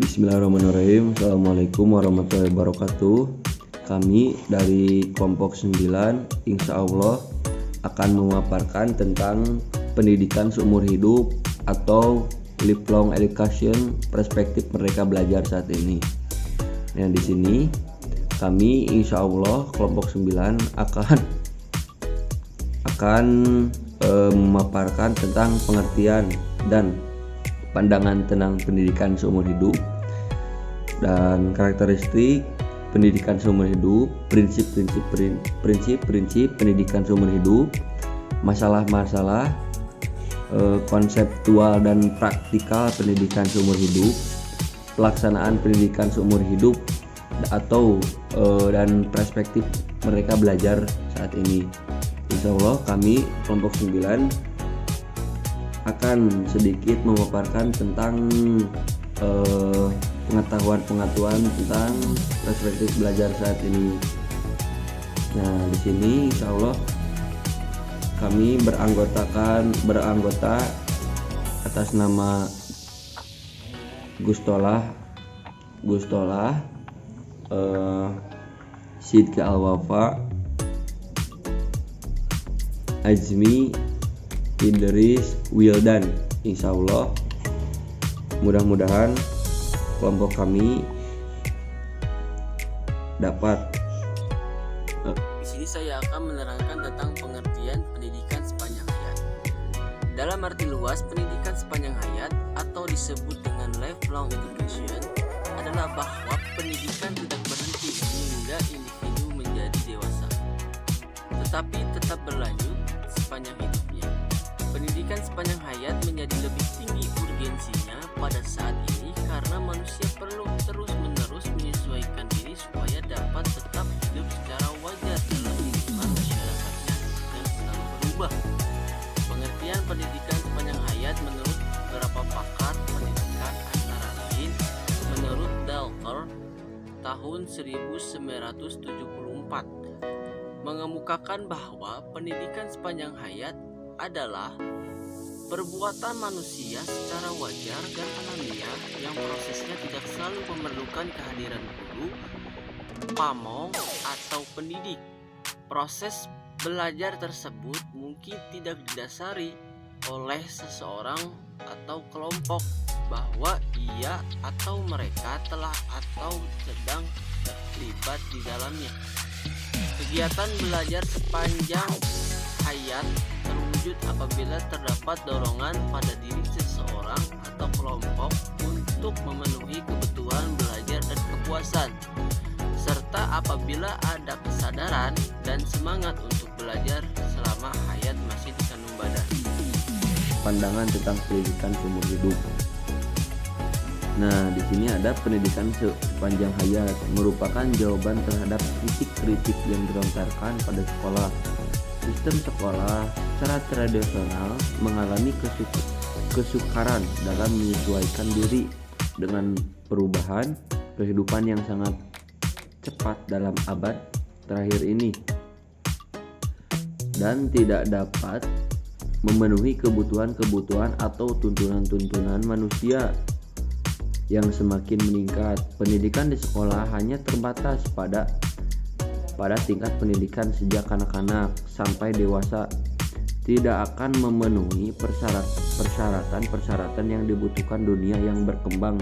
Bismillahirrahmanirrahim. Assalamualaikum warahmatullahi wabarakatuh. Kami dari kelompok 9 insya Allah akan memaparkan tentang pendidikan seumur hidup atau lifelong education, perspektif mereka belajar saat ini. Nah, di sini kami insya Allah kelompok 9 akan memaparkan tentang pengertian dan pandangan tentang pendidikan seumur hidup dan karakteristik pendidikan seumur hidup, prinsip-prinsip pendidikan seumur hidup, masalah-masalah konseptual dan praktikal pendidikan seumur hidup, pelaksanaan pendidikan seumur hidup atau dan perspektif mereka belajar saat ini. Insya Allah kami kelompok 9 akan sedikit memaparkan tentang pengetahuan tentang perspektif belajar saat ini. Nah, di sini insya Allah kami beranggota atas nama Gustolah Sidki Al-Wafa, Azmi, Idris, Wildan. Insya Allah mudah-mudahan kelompok kami dapat. Di sini saya akan menerangkan tentang pengertian pendidikan sepanjang hayat. Dalam arti luas, pendidikan sepanjang hayat atau disebut dengan lifelong education adalah bahwa pendidikan tidak berhenti hingga individu menjadi dewasa, tetapi tetap berlanjut sepanjang hidupnya. Pendidikan sepanjang hayat menjadi lebih tinggi urgensinya pada saat ini karena manusia perlu terus-menerus menyesuaikan diri supaya dapat tetap hidup secara wajar dalam lingkungan masyarakatnya yang selalu berubah. Pengertian pendidikan sepanjang hayat menurut beberapa pakar pendidikan antara lain menurut Dalker tahun 1974 mengemukakan bahwa pendidikan sepanjang hayat adalah perbuatan manusia secara wajar dan alamiah yang prosesnya tidak selalu memerlukan kehadiran guru, pamong, atau pendidik. Proses belajar tersebut mungkin tidak didasari oleh seseorang atau kelompok bahwa ia atau mereka telah atau sedang terlibat di dalamnya. Kegiatan belajar sepanjang hayat terwujud apabila terdapat dorongan pada diri seseorang atau kelompok untuk memenuhi kebutuhan belajar dan kepuasan, serta apabila ada kesadaran dan semangat untuk belajar selama hayat masih dikandung badan. Pandangan tentang pendidikan seumur hidup. Nah, di sini ada pendidikan sepanjang hayat merupakan jawaban terhadap kritik-kritik yang dilontarkan pada sekolah. Sistem sekolah secara tradisional mengalami kesukaran dalam menyesuaikan diri dengan perubahan kehidupan yang sangat cepat dalam abad terakhir ini dan tidak dapat memenuhi kebutuhan atau tuntunan manusia yang semakin meningkat. Pendidikan di sekolah hanya terbatas pada tingkat pendidikan sejak anak-anak sampai dewasa, tidak akan memenuhi persyaratan yang dibutuhkan dunia yang berkembang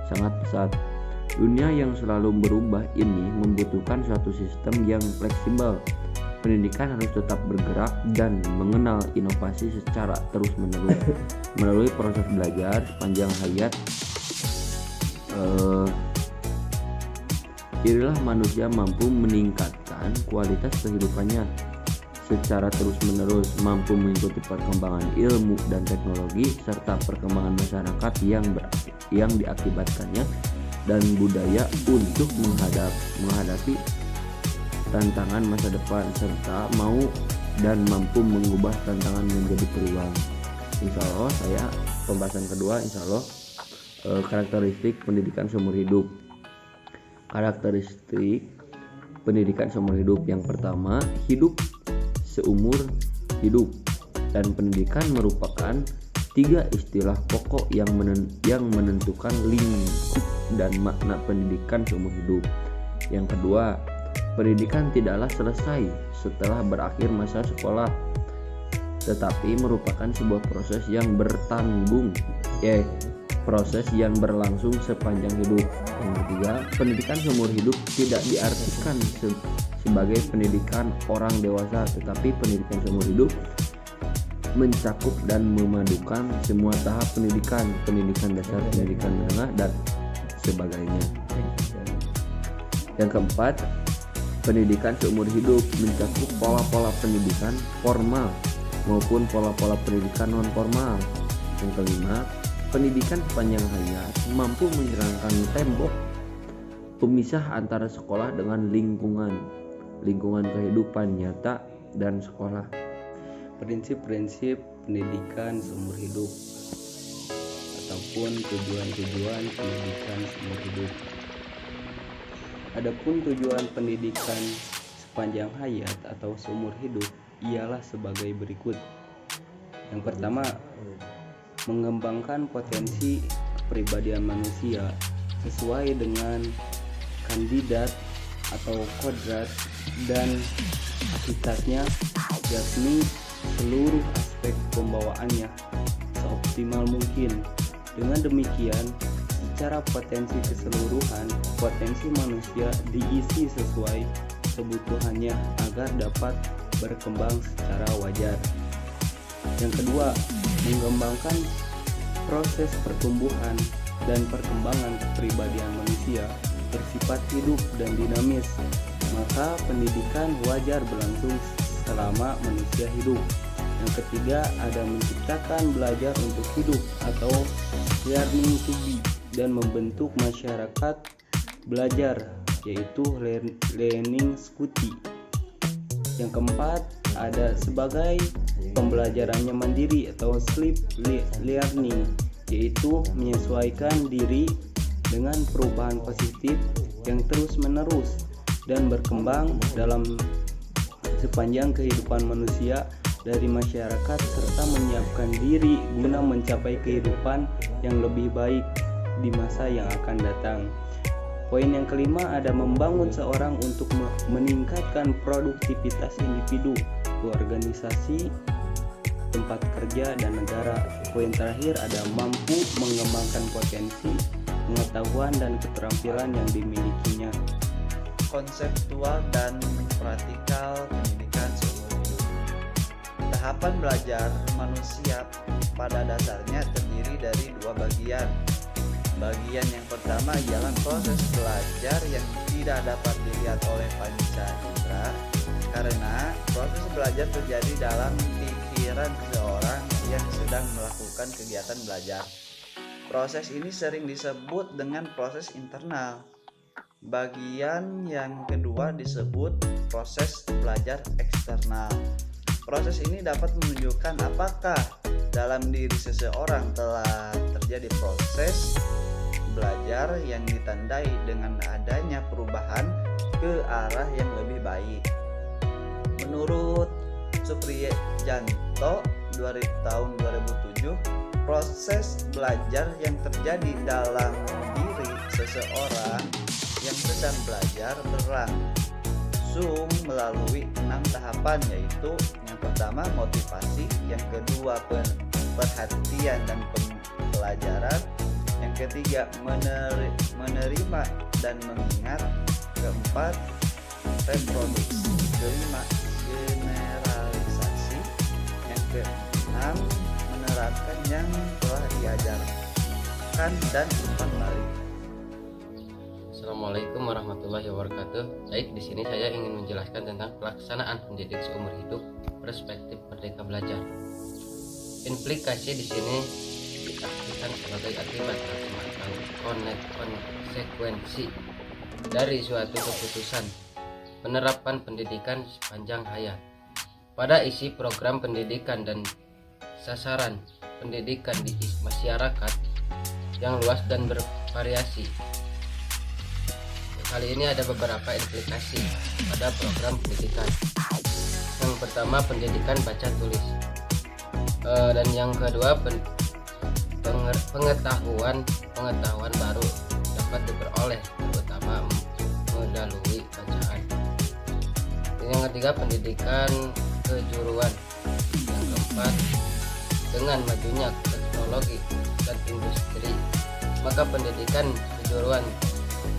sangat pesat. Dunia yang selalu berubah ini membutuhkan suatu sistem yang fleksibel. Pendidikan harus tetap bergerak dan mengenal inovasi secara terus-menerus melalui proses belajar sepanjang hayat. Inilah manusia mampu meningkatkan kualitas kehidupannya secara terus-menerus, mampu mengikuti perkembangan ilmu dan teknologi serta perkembangan masyarakat yang diakibatkannya dan budaya untuk menghadapi tantangan masa depan serta mau dan mampu mengubah tantangan menjadi peluang. Insya Allah pembahasan kedua insya Allah karakteristik pendidikan seumur hidup. Karakteristik pendidikan seumur hidup yang pertama, hidup seumur hidup, dan pendidikan merupakan 3 istilah pokok yang menentukan lingkup dan makna pendidikan seumur hidup. Yang kedua, pendidikan tidaklah selesai setelah berakhir masa sekolah, tetapi merupakan sebuah proses yang proses yang berlangsung sepanjang hidup. Yang ketiga, pendidikan seumur hidup tidak diartikan sebagai pendidikan orang dewasa, tetapi pendidikan seumur hidup mencakup dan memadukan semua tahap pendidikan dasar, pendidikan menengah, dan sebagainya. Yang keempat, pendidikan seumur hidup mencakup pola-pola pendidikan formal maupun pola-pola pendidikan non formal. Yang kelima, pendidikan sepanjang hayat mampu menghilangkan tembok pemisah antara sekolah dengan lingkungan kehidupan nyata dan sekolah. Prinsip-prinsip pendidikan seumur hidup ataupun tujuan-tujuan pendidikan seumur hidup. Adapun tujuan pendidikan sepanjang hayat atau seumur hidup ialah sebagai berikut. Yang pertama, mengembangkan potensi kepribadian manusia sesuai dengan kandidat atau kodrat dan hakikatnya, yakni seluruh aspek pembawaannya seoptimal mungkin. Dengan demikian, secara potensi keseluruhan, potensi manusia diisi sesuai kebutuhannya agar dapat berkembang secara wajar. Yang kedua, mengembangkan proses pertumbuhan dan perkembangan kepribadian manusia bersifat hidup dan dinamis, maka pendidikan wajar berlangsung selama manusia hidup. Yang ketiga, ada menciptakan belajar untuk hidup atau learning to be dan membentuk masyarakat belajar, yaitu learning society. Yang keempat, ada sebagai pembelajarannya mandiri atau self learning, yaitu menyesuaikan diri dengan perubahan positif yang terus menerus dan berkembang dalam sepanjang kehidupan manusia dari masyarakat, serta menyiapkan diri guna mencapai kehidupan yang lebih baik di masa yang akan datang. Poin yang kelima, ada membangun seorang untuk meningkatkan produktivitas individu, organisasi, tempat kerja, dan negara. Poin terakhir, ada mampu mengembangkan potensi, pengetahuan, dan keterampilan yang dimilikinya. Konseptual dan praktikal pendidikan seumur hidup. Tahapan belajar manusia pada dasarnya terdiri dari dua bagian. Bagian yang pertama ialah proses belajar yang tidak dapat dilihat oleh panca indera, karena proses belajar terjadi dalam pikiran seseorang yang sedang melakukan kegiatan belajar. Proses ini sering disebut dengan proses internal. Bagian yang kedua disebut proses belajar eksternal. Proses ini dapat menunjukkan apakah dalam diri seseorang telah terjadi proses belajar yang ditandai dengan adanya perubahan ke arah yang lebih baik. Menurut Supriyanto tahun 2007, proses belajar yang terjadi dalam diri seseorang yang sedang belajar berlangsung melalui 6 tahapan, yaitu yang pertama motivasi, yang kedua perhatian dan pembelajaran, yang ketiga menerima dan mengingat, keempat reproduksi, kelima generalisasi, yang keenam menerapkan yang telah diajarkan dan umpan balik. Assalamualaikum warahmatullahi wabarakatuh. Baik, di sini saya ingin menjelaskan tentang pelaksanaan pendidik seumur hidup perspektif merdeka belajar. Implikasi di sini diartikan sebagai akibat atau konsekuensi dari suatu keputusan penerapan pendidikan sepanjang hayat pada isi program pendidikan dan sasaran pendidikan di masyarakat yang luas dan bervariasi. Kali ini ada beberapa implikasi pada program pendidikan. Yang pertama, pendidikan baca tulis, dan yang kedua pengetahuan baru dapat diperoleh, terutama melalui bacaan. Yang ketiga, pendidikan kejuruan. Yang keempat, dengan majunya teknologi dan industri, maka pendidikan kejuruan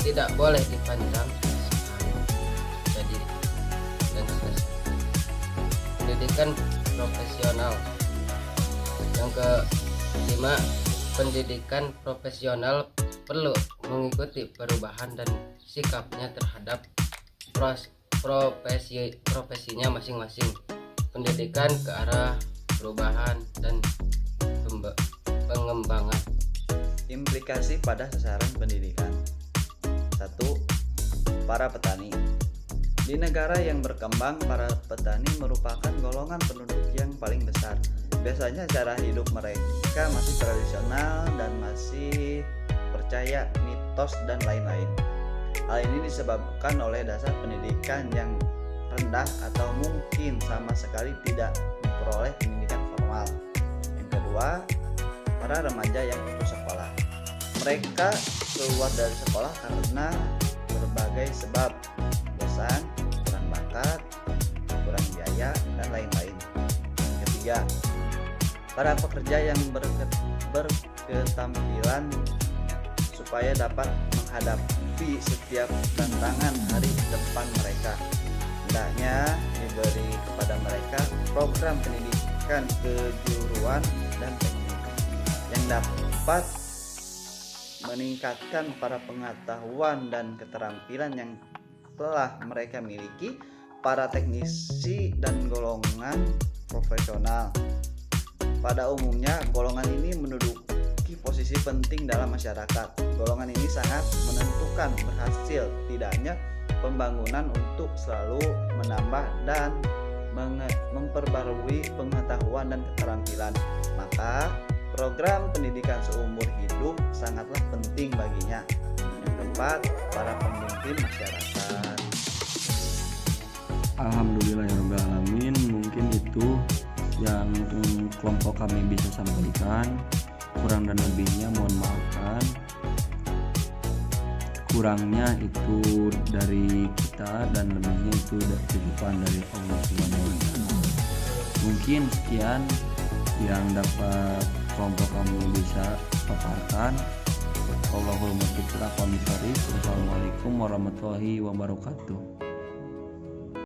tidak boleh dipandang jadi dan selesai. Pendidikan profesional. Yang kelima, pendidikan profesional perlu mengikuti perubahan dan sikapnya terhadap profesinya masing-masing. Pendidikan ke arah perubahan dan pengembangan. Implikasi pada sasaran pendidikan. 1. Para petani. Di negara yang berkembang, para petani merupakan golongan penduduk yang paling besar. Biasanya cara hidup mereka masih tradisional dan masih percaya mitos dan lain-lain. Hal ini disebabkan oleh dasar pendidikan yang rendah atau mungkin sama sekali tidak memperoleh pendidikan formal. Yang kedua, para remaja yang putus sekolah. Mereka keluar dari sekolah karena berbagai sebab, bosan, kurang bakat, kurang biaya, dan lain-lain. Yang ketiga, para pekerja yang berketampilan supaya dapat menghadapi setiap tantangan hari depan mereka. Hendaknya diberi kepada mereka program pendidikan kejuruan dan teknik yang dapat meningkatkan para pengetahuan dan keterampilan yang telah mereka miliki. Para teknisi dan golongan profesional pada umumnya, golongan ini menduduki posisi penting dalam masyarakat. Golongan ini sangat menentukan berhasil tidaknya pembangunan untuk selalu menambah dan memperbarui pengetahuan dan keterampilan. Maka program pendidikan seumur hidup sangatlah penting baginya. Yang keempat, para pemimpin masyarakat. Alhamdulillahirrahmanirrahim. Mungkin itu yang kelompok kami bisa sampaikan. Kurang dan lebihnya mohon maafkan. Kurangnya itu dari kita dan lebihnya itu dari titipan dari Allah SWT. Mungkin sekian yang dapat kelompok kami bisa paparkan. Allahumma Assalamualaikum warahmatullahi wabarakatuh.